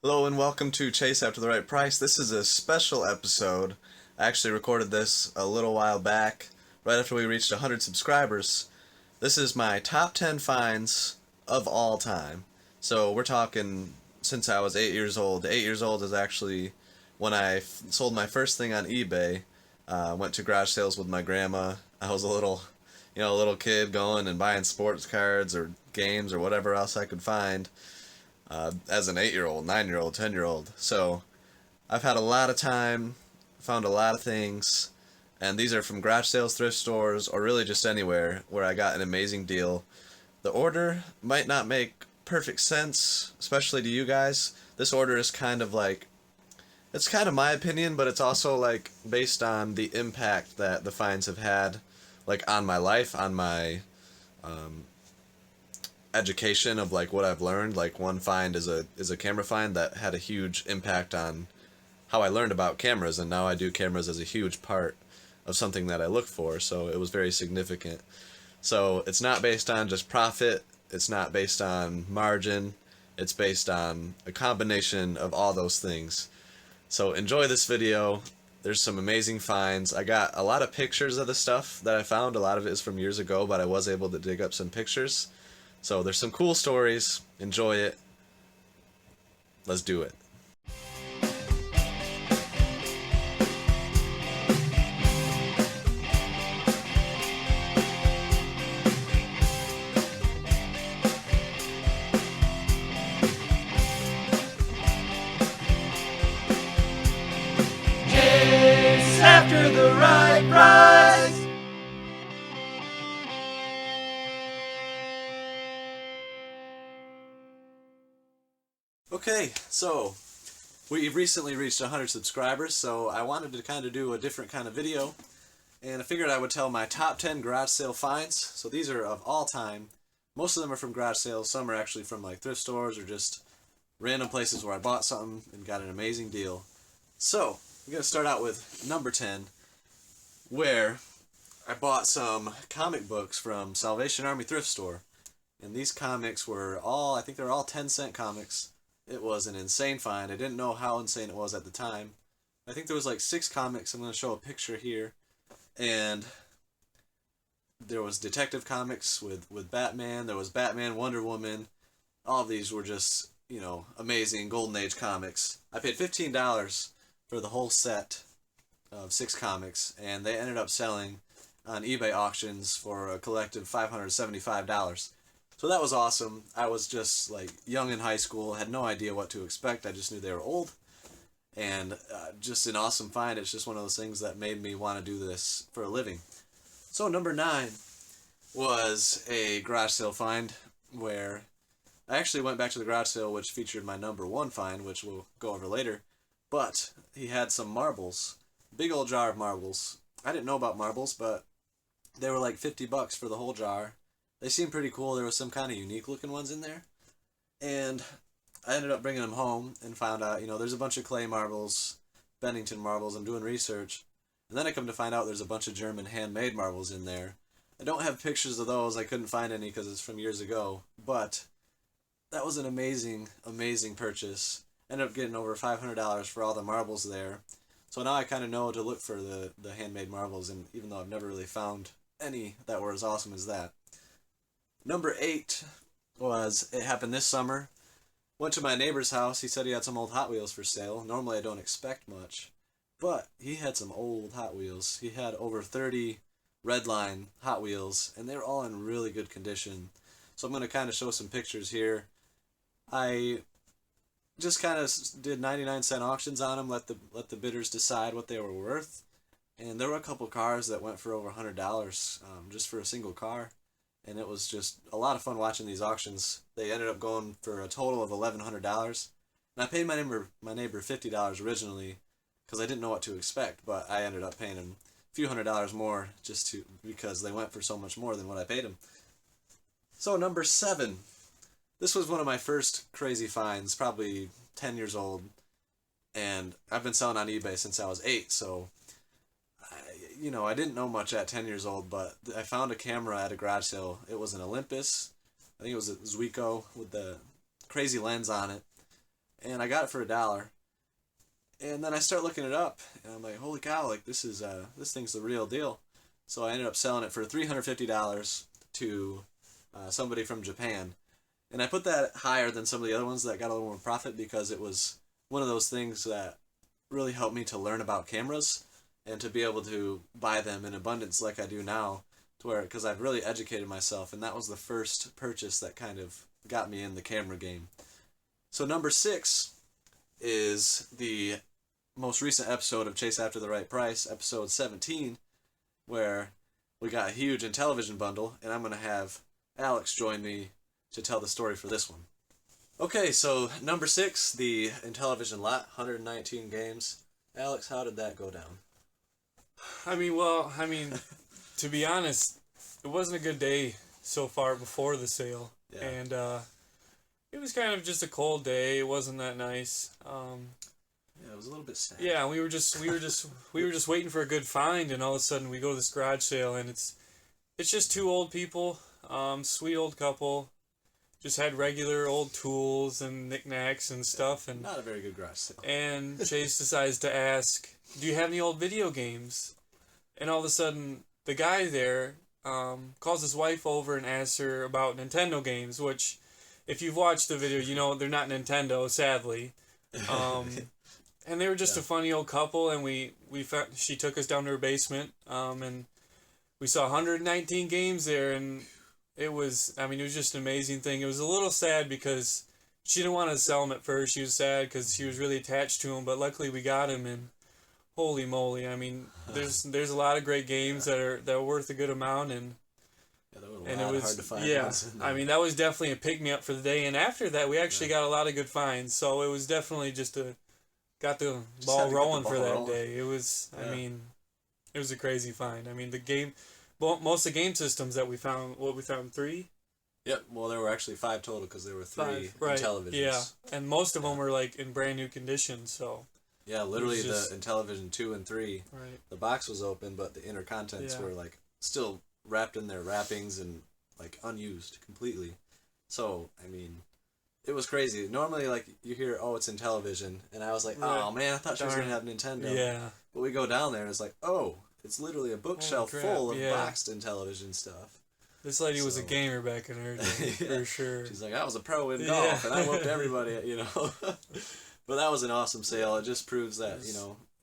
Hello and welcome to Chase After the Right Price. This is a special episode. I actually recorded this a little while back, right after we reached 100 subscribers. This is my top 10 finds of all time. So we're talking since I was 8 years old. 8 years old is actually when I sold my first thing on eBay. Went to garage sales with my grandma. I was a little kid going and buying sports cards or games or whatever else I could find as an 8-year-old, 9-year-old, 10-year-old. So I've had a lot of time, found a lot of things, and these are from garage sales, thrift stores, or really just anywhere where I got an amazing deal. The order might not make perfect sense, especially to you guys. This order is kind of like, it's kind of my opinion, but it's also like based on the impact that the finds have had, like on my life, on my education of like what I've learned. Like one find is a camera find that had a huge impact on how I learned about cameras, and now I do cameras as a huge part of something that I look for. So it was very significant. So it's not based on just profit. It's not based on margin. It's based on a combination of all those things. So enjoy this video. There's some amazing finds. I got a lot of pictures of the stuff that I found. A lot of it is from years ago, but I was able to dig up some pictures. So there's some cool stories. Enjoy it. Let's do it. Chase after the right price. Okay, so we recently reached 100 subscribers, so I wanted to kind of do a different kind of video, and I figured I would tell my top 10 garage sale finds. So these are of all time. Most of them are from garage sales. Some are actually from like thrift stores or just random places where I bought something and got an amazing deal. So we're going to start out with number 10, where I bought some comic books from Salvation Army thrift store. And these comics were all, I think they were all 10-cent comics. It was an insane find. I didn't know how insane it was at the time. I think there was like 6 comics. I'm going to show a picture here. And there was Detective Comics with Batman. There was Batman, Wonder Woman. All of these were just, amazing Golden Age comics. I paid $15 for the whole set of 6 comics, and they ended up selling on eBay auctions for a collective $575. So that was awesome. I was just like young in high school, had no idea what to expect. I just knew they were old, and just an awesome find. It's just one of those things that made me want to do this for a living. So number 9 was a garage sale find where I actually went back to the garage sale, which featured my number 1 find, which we'll go over later. But he had some marbles, big old jar of marbles. I didn't know about marbles, but they were like $50 for the whole jar. They seemed pretty cool. There was some kind of unique looking ones in there. And I ended up bringing them home and found out, there's a bunch of clay marbles, Bennington marbles. I'm doing research. And then I come to find out there's a bunch of German handmade marbles in there. I don't have pictures of those. I couldn't find any because it's from years ago. But that was an amazing, amazing purchase. Ended up getting over $500 for all the marbles there. So now I kind of know to look for the handmade marbles, and even though I've never really found any that were as awesome as that. Number 8 was, it happened this summer. Went to my neighbor's house. He said he had some old Hot Wheels for sale. Normally I don't expect much, but he had some old Hot Wheels. He had over 30 Redline Hot Wheels, and they were all in really good condition. So I'm going to kind of show some pictures here. I just kind of did 99-cent auctions on them, let the bidders decide what they were worth. And there were a couple cars that went for over $100 just for a single car. And it was just a lot of fun watching these auctions. They ended up going for a total of $1,100. And I paid my neighbor $50 originally because I didn't know what to expect, but I ended up paying him a few $100s more because they went for so much more than what I paid him. So number 7. This was one of my first crazy finds, probably 10 years old. And I've been selling on eBay since I was 8, so I didn't know much at 10 years old, but I found a camera at a garage sale. It was an Olympus. I think it was a Zuiko with the crazy lens on it. and I got it for $1. And then I start looking it up, and I'm like, holy cow, like this thing's the real deal. So I ended up selling it for $350 to somebody from Japan. And I put that higher than some of the other ones that got a little more profit because it was one of those things that really helped me to learn about cameras and to be able to buy them in abundance like I do now, to where, because I've really educated myself, and that was the first purchase that kind of got me in the camera game. So number 6 is the most recent episode of Chase After the Right Price, episode 17, where we got a huge Intellivision bundle, and I'm going to have Alex join me to tell the story for this one. Okay, so number 6, the Intellivision lot, 119 games. Alex, how did that go down? I mean, to be honest, it wasn't a good day so far before the sale. Yeah. And it was kind of just a cold day. It wasn't that nice. Yeah, it was a little bit sad. Yeah, we were just waiting for a good find, and all of a sudden we go to this garage sale, and it's just two old people, sweet old couple, just had regular old tools and knickknacks and stuff, and Not a very good garage sale. and Chase decides to ask, "Do you have any old video games?" And all of a sudden, the guy there calls his wife over and asks her about Nintendo games, which, if you've watched the video, you know they're not Nintendo, sadly. And they were just a funny old couple, and we found, she took us down to her basement, and we saw 119 games there, and it was just an amazing thing. It was a little sad because she didn't want to sell them at first. She was sad because she was really attached to them, but luckily we got him, and holy moly, there's a lot of great games that are worth a good amount, and it was hard to find. Yeah, that was definitely a pick-me-up for the day, and after that we actually got a lot of good finds, so it was definitely got the ball rolling for that day. It was, it was a crazy find. Most of the game systems that we found, we found 3? Yep, well there were actually 5 total because there were 3 right. Intellivisions. Yeah, and most of them were like in brand new condition, so. Yeah, literally the Intellivision 2 and 3, right. The box was open, but the inner contents were like still wrapped in their wrappings and like unused completely. So, it was crazy. Normally, like, you hear, oh, it's Intellivision, and I was like, oh, man, I thought she was going to have Nintendo. Yeah. But we go down there, and it's like, oh, it's literally a bookshelf full of boxed Intellivision stuff. This lady was a gamer back in her day, for sure. She's like, I was a pro in golf, and I whooped everybody, But that was an awesome sale. It just proves that,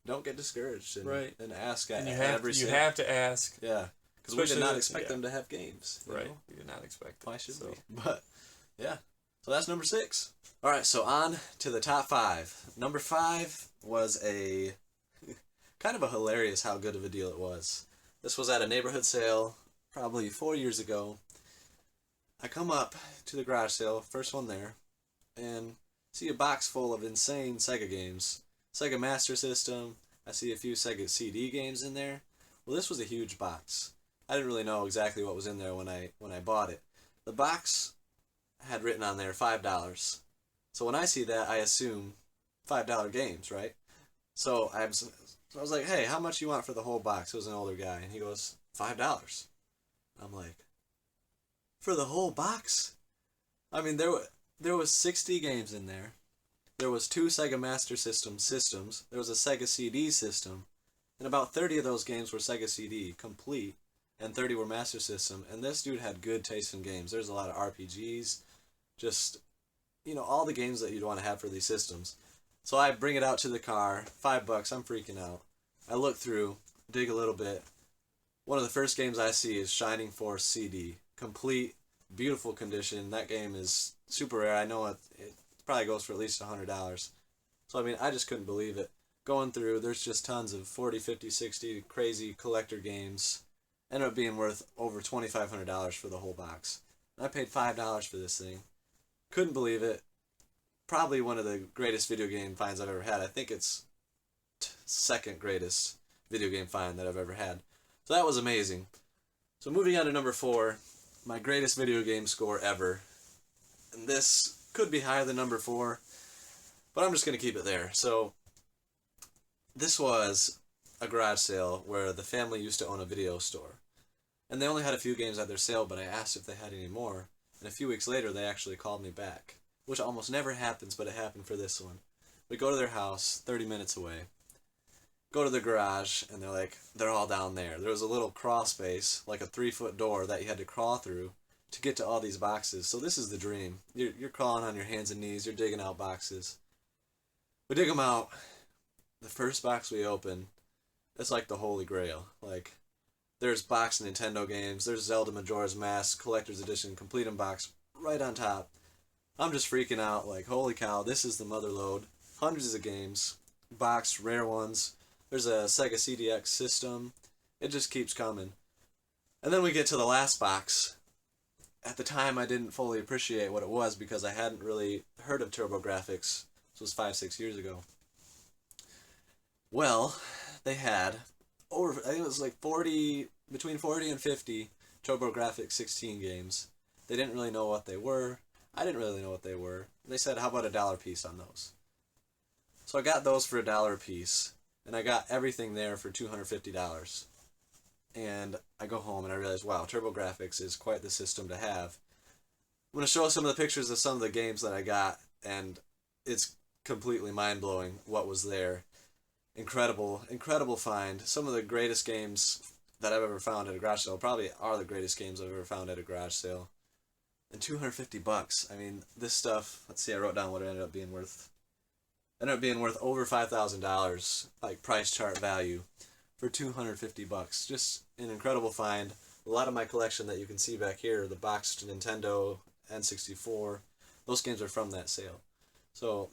don't get discouraged and ask at every sale. You have to ask. Yeah. Because we did not expect them to have games. Right. We did not expect it. Why should we? But, yeah. So that's number 6. All right, so on to the top 5. Number 5 was a kind of a hilarious how good of a deal it was. This was at a neighborhood sale probably 4 years ago. I come up to the garage sale, first one there, and see a box full of insane Sega games. Sega Master System. I see a few Sega CD games in there. Well, this was a huge box. I didn't really know exactly what was in there when I bought it. The box had written on there $5. So when I see that, I assume $5 games, right? So I was like, hey, how much you want for the whole box? It was an older guy, and he goes, $5. I'm like, for the whole box? There was 60 games in there. There was 2 Sega Master System systems. There was a Sega CD system. And about 30 of those games were Sega CD, complete. And 30 were Master System. And this dude had good taste in games. There's a lot of RPGs. Just, all the games that you'd want to have for these systems. So I bring it out to the car. $5, I'm freaking out. I look through, dig a little bit. One of the first games I see is Shining Force CD. Complete, beautiful condition. That game is super rare. I know it probably goes for at least $100. So, I just couldn't believe it. Going through, there's just tons of 40, 50, 60 crazy collector games. Ended up being worth over $2,500 for the whole box. I paid $5 for this thing. Couldn't believe it. Probably one of the greatest video game finds I've ever had. I think it's second greatest video game find that I've ever had. So that was amazing. So moving on to number 4, my greatest video game score ever. And this could be higher than number 4, but I'm just going to keep it there. So this was a garage sale where the family used to own a video store. And they only had a few games at their sale, but I asked if they had any more. And a few weeks later, they actually called me back. which almost never happens, but it happened for this one. We go to their house, 30 minutes away. Go to the garage, and they're all down there. There was a little crawl space, like a 3-foot door that you had to crawl through to get to all these boxes. So this is the dream. You're crawling on your hands and knees. You're digging out boxes. We dig them out. The first box we open, it's like the Holy Grail. Like, there's boxed Nintendo games. There's Zelda Majora's Mask Collector's Edition Complete in Box right on top. I'm just freaking out. Like, holy cow, this is the mother load. Hundreds of games, boxed, rare ones. There's a Sega CDX system. It just keeps coming. And then we get to the last box. At the time, I didn't fully appreciate what it was because I hadn't really heard of TurboGrafx. This was 5-6 years ago. Well, they had over, I think it was like between 40 and 50 TurboGrafx 16 games. They didn't really know what they were. I didn't really know what they were. They said, how about $1 a piece on those? So I got those for $1 a piece, and I got everything there for $250. And I go home and I realize, wow, TurboGrafx is quite the system to have. I'm going to show some of the pictures of some of the games that I got, and it's completely mind-blowing what was there. Incredible, incredible find. Some of the greatest games that I've ever found at a garage sale probably are the greatest games I've ever found at a garage sale. And $250. I mean, this stuff, let's see, I wrote down what it ended up being worth. It ended up being worth over $5,000, like price chart value, for $250. Just an incredible find. A lot of my collection that you can see back here, the boxed Nintendo N64, those games are from that sale. So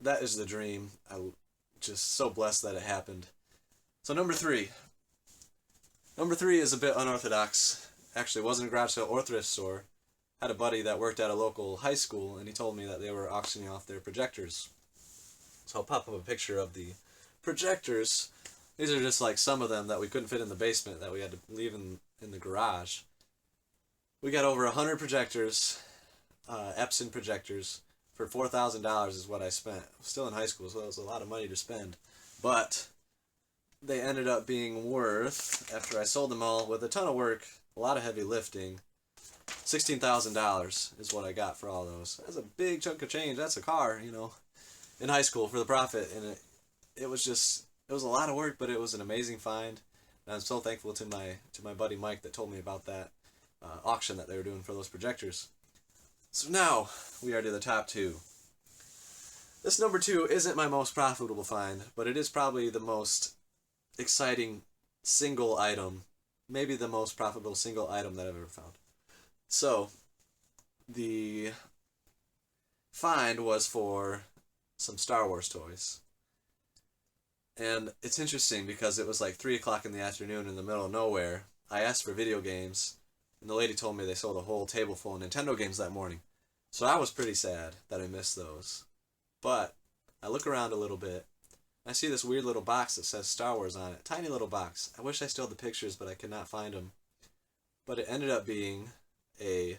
that is the dream. I'm just so blessed that it happened. So number three. Number three is a bit unorthodox. Actually, it wasn't a garage sale or thrift store. I had a buddy that worked at a local high school, and he told me that they were auctioning off their projectors. So I'll pop up a picture of the projectors. These are just like some of them that we couldn't fit in the basement that we had to leave in the garage. We got over 100 projectors, Epson projectors, for $4,000 is what I spent. I was still in high school, so that was a lot of money to spend. But they ended up being worth, after I sold them all with a ton of work, a lot of heavy lifting, $16,000 is what I got for all those. That's a big chunk of change. That's a car, you know, in high school for the profit. And it was a lot of work, but it was an amazing find. And I'm so thankful to my buddy Mike that told me about that auction that they were doing for those projectors. So now we are to the top two. This number two isn't my most profitable find, but it is probably the most exciting single item, maybe the most profitable single item that I've ever found. So the find was for some Star Wars toys. And it's interesting because it was like 3 o'clock in the afternoon in the middle of nowhere. I asked for video games, and the lady told me they sold a whole table full of Nintendo games that morning. So I was pretty sad that I missed those. But I look around a little bit. I see this weird little box that says Star Wars on it. Tiny little box. I wish I still had the pictures, but I could not find them. But it ended up being a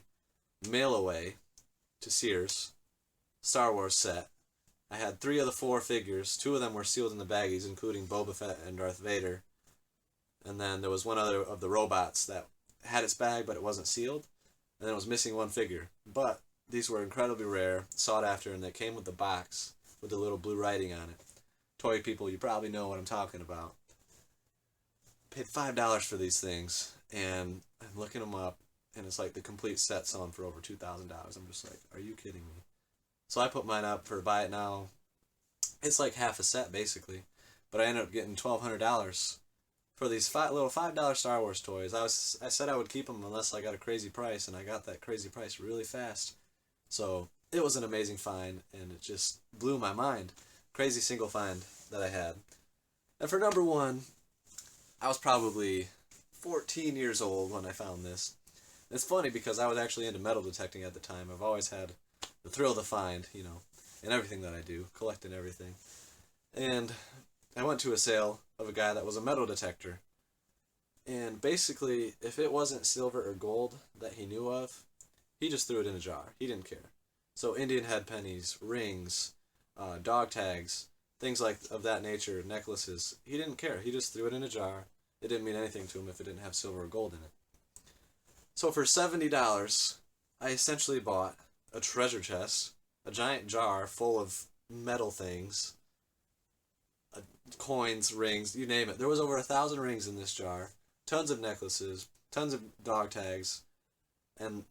mail-away to Sears Star Wars set. I had 3 of the 4 figures. 2 of them were sealed in the baggies, including Boba Fett and Darth Vader. And then there was one other of the robots that had its bag, but it wasn't sealed. And then it was missing 1 figure. But these were incredibly rare, sought after, and they came with the box with the little blue writing on it. Toy people, you probably know what I'm talking about. Paid $5 for these things, and I'm looking them up, and it's like the complete set selling for over $2,000. I'm just like, are you kidding me? So I put mine up for buy it now. It's like half a set, basically. But I ended up getting $1,200 for these little $5 Star Wars toys. I said I would keep them unless I got a crazy price, and I got that crazy price really fast. So it was an amazing find, and it just blew my mind. Crazy single find that I had. And for number one, I was probably 14 years old when I found this. It's funny because I was actually into metal detecting at the time. I've always had the thrill to find, you know, in everything that I do, collecting everything. And I went to a sale of a guy that was a metal detector. And basically, if it wasn't silver or gold that he knew of, he just threw it in a jar. He didn't care. So Indian head pennies, rings, dog tags, things like of that nature, necklaces, he didn't care. He just threw it in a jar. It didn't mean anything to him if it didn't have silver or gold in it. So for $70, I essentially bought a treasure chest, a giant jar full of metal things, coins, rings, you name it. There was over 1,000 rings in this jar, tons of necklaces, tons of dog tags, and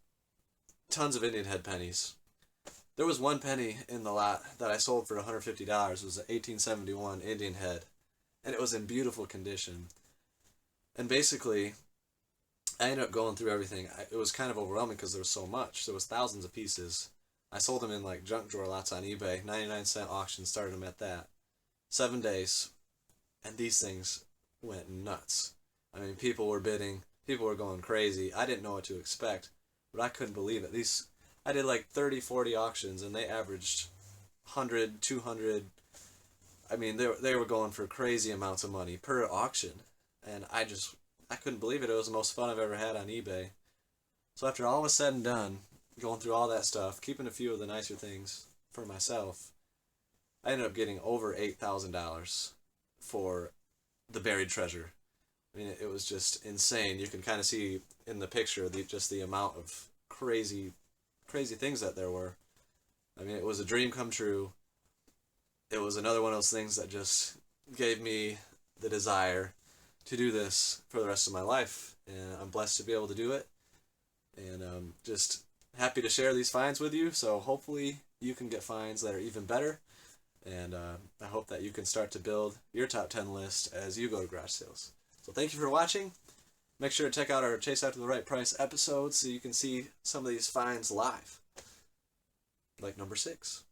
tons of Indian head pennies. There was one penny in the lot that I sold for $150. It was an 1871 Indian head, and it was in beautiful condition. And basically, I ended up going through everything. It was kind of overwhelming because there was so much. There was thousands of pieces. I sold them in like junk drawer lots on eBay. 99-cent auction, started them at that. 7 days, and these things went nuts. I mean, people were bidding. People were going crazy. I didn't know what to expect, but I couldn't believe it. I did like 30, 40 auctions, and they averaged 100, 200. I mean, they were going for crazy amounts of money per auction, and I couldn't believe it. It was the most fun I've ever had on eBay. So after all was said and done, going through all that stuff, keeping a few of the nicer things for myself, I ended up getting over $8,000 for the buried treasure. I mean, it was just insane. You can kind of see in the picture just the amount of crazy things that there were. I mean, it was a dream come true. It was another one of those things that just gave me the desire to do this for the rest of my life, and I'm blessed to be able to do it, and just happy to share these finds with you. So hopefully you can get finds that are even better, and I hope that you can start to build your top 10 list as you go to garage sales. So thank you for watching. Make sure to check out our Chase After the Right Price episodes so you can see some of these finds live, like number 6.